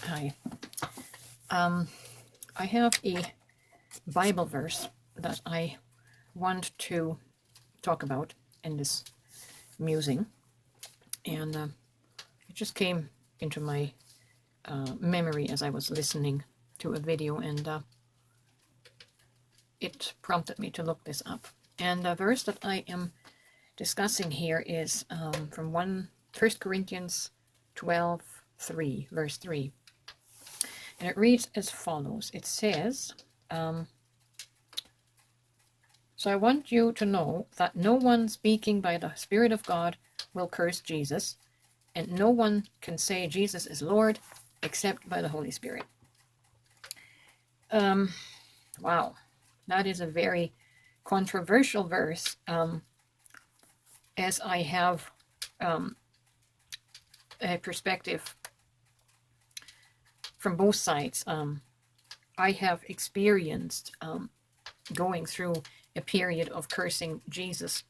Hi. I have a Bible verse that I want to talk about in this musing, and it just came into my memory as I was listening to a video, and it prompted me to look this up. And the verse that I am discussing here is from 1 Corinthians 12:3, verse 3. And it reads as follows. It says, so I want you to know that no one speaking by the Spirit of God will curse Jesus, and no one can say Jesus is Lord except by the Holy Spirit. Wow, that is a very controversial verse, as I have a perspective from both sides. I have experienced going through a period of cursing Jesus,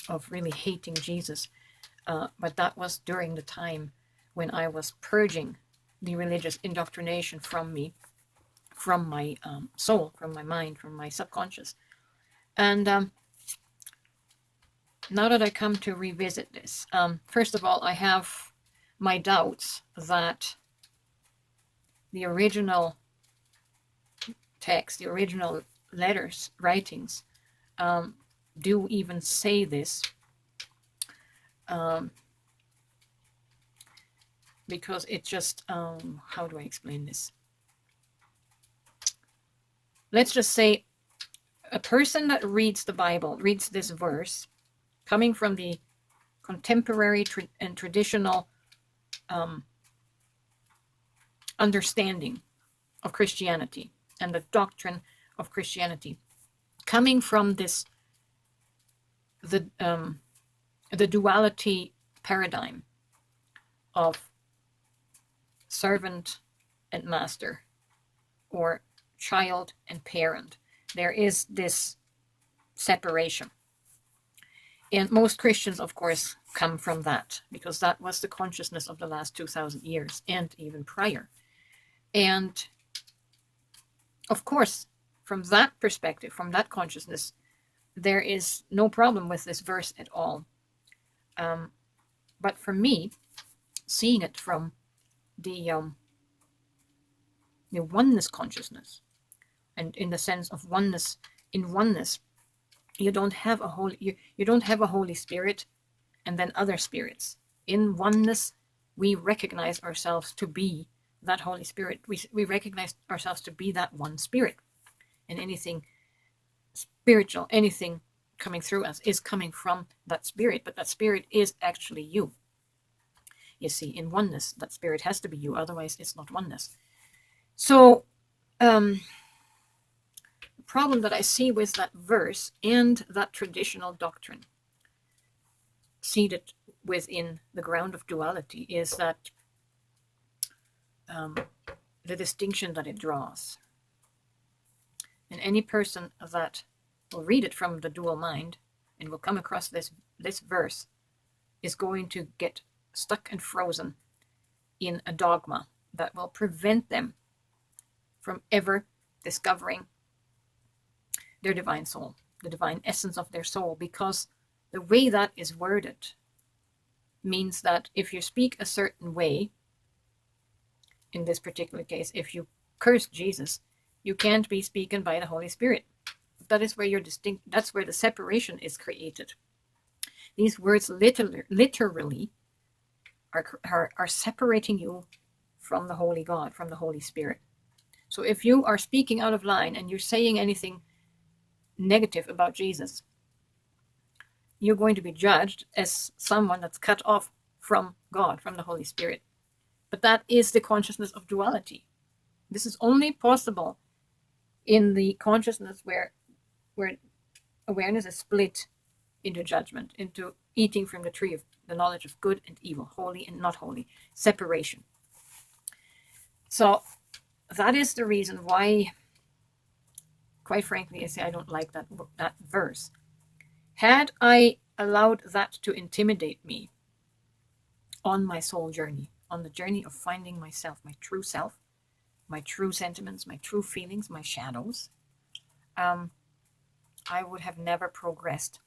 of really hating Jesus, but that was during the time when I was purging the religious indoctrination from me, from my soul, from my mind, from my subconscious. And now that I come to revisit this, first of all, I have my doubts that the original text, the original letters, writings, do even say this, because it just, how do I explain this? Let's just say a person that reads the Bible, reads this verse, coming from the contemporary and traditional understanding of Christianity and the doctrine of Christianity, coming from this, the duality paradigm of servant and master, or child and parent. There is this separation. And most Christians, of course, come from that, because that was the consciousness of the last 2,000 years and even prior. And of course, from that perspective, from that consciousness, there is no problem with this verse at all. But for me, seeing it from the oneness consciousness, and in the sense of oneness, in oneness, you don't have a Holy Spirit and then other spirits. In oneness, we recognize ourselves to be that Holy Spirit. We recognize ourselves to be that one Spirit, and anything spiritual, anything coming through us is coming from that Spirit, but that Spirit is actually you. You see, in oneness, that Spirit has to be you, otherwise it's not oneness. So the problem that I see with that verse and that traditional doctrine seated within the ground of duality is that the distinction that it draws. And any person that will read it from the dual mind and will come across this verse is going to get stuck and frozen in a dogma that will prevent them from ever discovering their divine soul, the divine essence of their soul, because the way that is worded means that if you speak a certain way, in this particular case, if you curse Jesus, you can't be speaking by the Holy Spirit. That is where you're distinct. That's where the separation is created. These words literally are separating you from the Holy God, from the Holy Spirit. So if you are speaking out of line and you're saying anything negative about Jesus, you're going to be judged as someone that's cut off from God, from the Holy Spirit. But that is the consciousness of duality. This is only possible in the consciousness where awareness is split into judgment, into eating from the tree of the knowledge of good and evil, holy and not holy, separation. So that is the reason why, quite frankly, I say I don't like that verse. Had I allowed that to intimidate me on my soul journey, on the journey of finding myself, my true self, my true sentiments, my true feelings, my shadows, I would have never progressed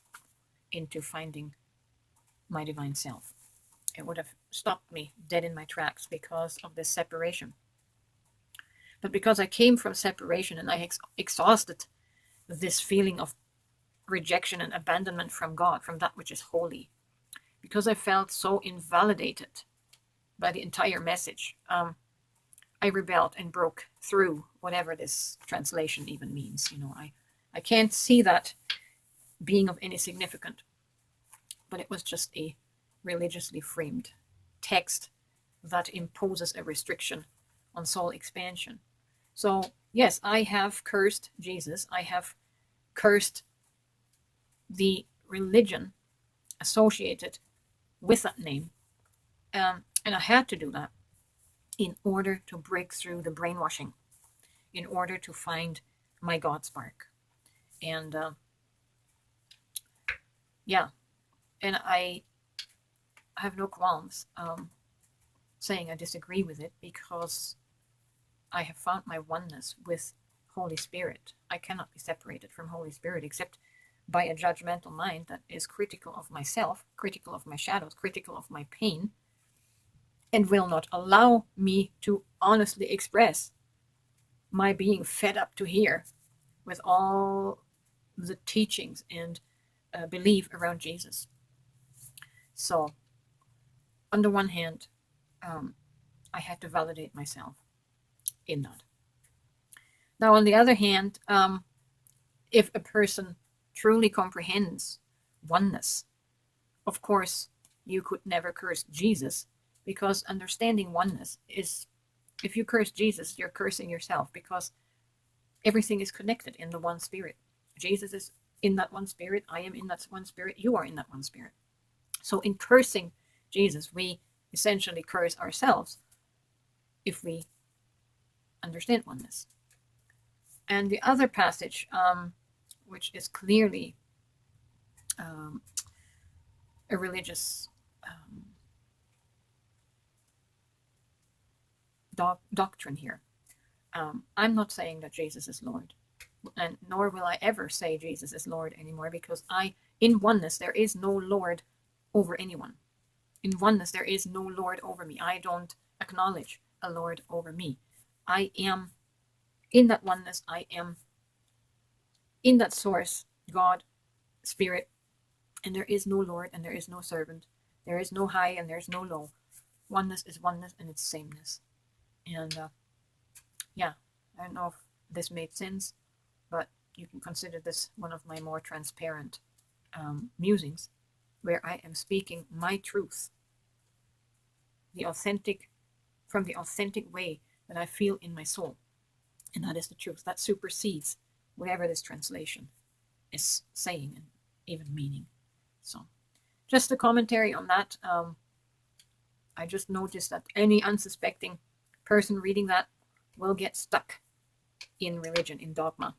into finding my divine self. It would have stopped me dead in my tracks because of this separation. But because I came from separation and I exhausted this feeling of rejection and abandonment from God, from that which is holy, because I felt so invalidated by the entire message, I rebelled and broke through whatever this translation even means. I can't see that being of any significance, but it was just a religiously framed text that imposes a restriction on soul expansion. So yes, I have cursed Jesus. I have cursed the religion associated with that name. And I had to do that in order to break through the brainwashing, in order to find my God spark. And and I have no qualms saying I disagree with it, because I have found my oneness with Holy Spirit. I cannot be separated from Holy Spirit except by a judgmental mind that is critical of myself, critical of my shadows, critical of my pain, and will not allow me to honestly express my being fed up to here with all the teachings and belief around Jesus. So, on the one hand, I had to validate myself in that. Now, on the other hand, if a person truly comprehends oneness, of course, you could never curse Jesus, because understanding oneness is, if you curse Jesus, you're cursing yourself, because everything is connected in the one Spirit. Jesus is in that one Spirit. I am in that one Spirit. You are in that one Spirit. So in cursing Jesus, we essentially curse ourselves if we understand oneness. And the other passage, which is clearly a religious doctrine here. I'm not saying that Jesus is Lord, and nor will I ever say Jesus is Lord anymore, because in oneness, there is no Lord over anyone. In oneness, there is no Lord over me. I don't acknowledge a Lord over me. I am in that oneness. I am in that source, God, Spirit, and there is no Lord and there is no servant. There is no high and there's no low. Oneness is oneness and it's sameness. And I don't know if this made sense, but you can consider this one of my more transparent musings, where I am speaking my truth, from the authentic way that I feel in my soul. And that is the truth. That supersedes whatever this translation is saying and even meaning. So, just a commentary on that. I just noticed that any unsuspecting person reading that will get stuck in religion, in dogma,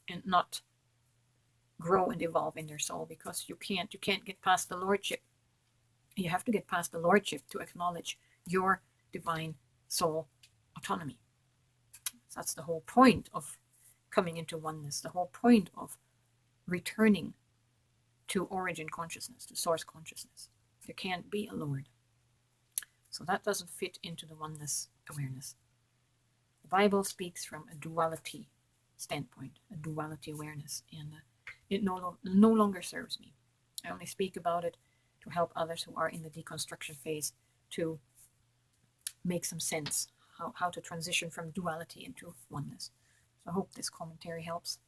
and not grow and evolve in their soul, because you can't get past the lordship. You have to get past the lordship to acknowledge your divine soul autonomy. So that's the whole point of coming into oneness, the whole point of returning to origin consciousness, to source consciousness. There can't be a Lord. So that doesn't fit into the oneness awareness. The Bible speaks from a duality standpoint, a duality awareness, and it no longer serves me. I only speak about it to help others who are in the deconstruction phase to make some sense, how to transition from duality into oneness. So I hope this commentary helps.